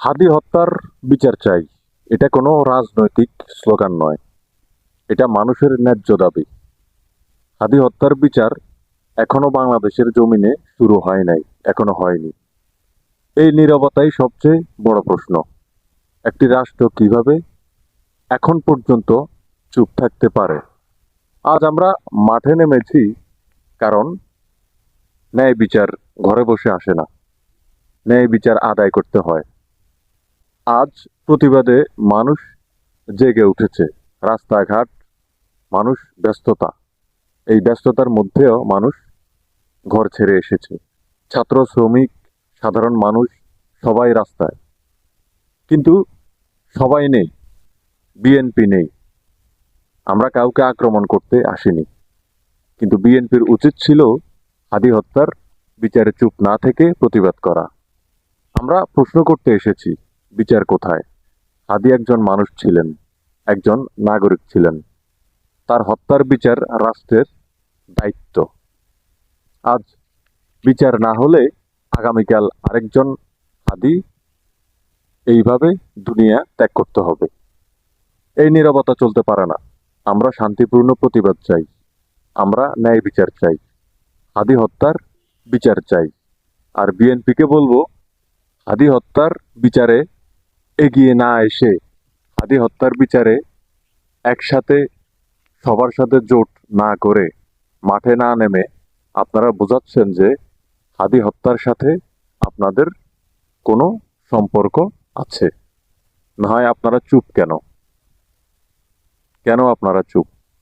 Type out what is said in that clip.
হাদি হত্যার বিচার চাই, এটা কোনো রাজনৈতিক স্লোগান নয়, এটা মানুষের ন্যায্য দাবি। হাদি হত্যার বিচার এখনো বাংলাদেশের জমিনে শুরু হয় নাই, এখনো হয়নি। এই নীরবতাই সবচেয়ে বড় প্রশ্ন। একটি রাষ্ট্র কিভাবে এখন পর্যন্ত চুপ থাকতে পারে? আজ আমরা মাঠে নেমেছি কারণ ন্যায় বিচার ঘরে বসে আসে না, ন্যায় বিচার আদায় করতে হয়। আজ প্রতিবাদে মানুষ জেগে উঠেছে, রাস্তাঘাট, মানুষ ব্যস্ততা, এই ব্যস্ততার মধ্যেও মানুষ ঘর ছেড়ে এসেছে। ছাত্র, শ্রমিক, সাধারণ মানুষ সবাই রাস্তায়। কিন্তু সবাই নেই, বিএনপি নেই। আমরা কাউকে আক্রমণ করতে আসিনি, কিন্তু বিএনপির উচিত ছিল হাদি হত্যার বিচারে চুপ না থেকে প্রতিবাদ করা। আমরা প্রশ্ন করতে এসেছি, বিচার কোথায়? হাদি একজন মানুষ ছিলেন, একজন নাগরিক ছিলেন। তার হত্যার বিচার রাষ্ট্রের দায়িত্ব। আজ বিচার না হলে আগামীকাল আরেকজন হাদি এইভাবে দুনিয়া ত্যাগ করতে হবে। এই নীরবতা চলতে পারে না। আমরা শান্তিপূর্ণ প্রতিবাদ চাই, আমরা ন্যায় বিচার চাই, হাদি হত্যার বিচার চাই। আর বিএনপিকে বলবো, হাদি হত্যার বিচারে এগিয়ে না এসে, হাদি হত্যার বিচারে একসাথে সবার সাথে জোট না করে, মাঠে না নেমে আপনারা বোঝাচ্ছেন যে হাদি হত্যার সাথে আপনাদের কোনো সম্পর্ক আছে। না হয় আপনারা চুপ কেন? কেন আপনারা চুপ?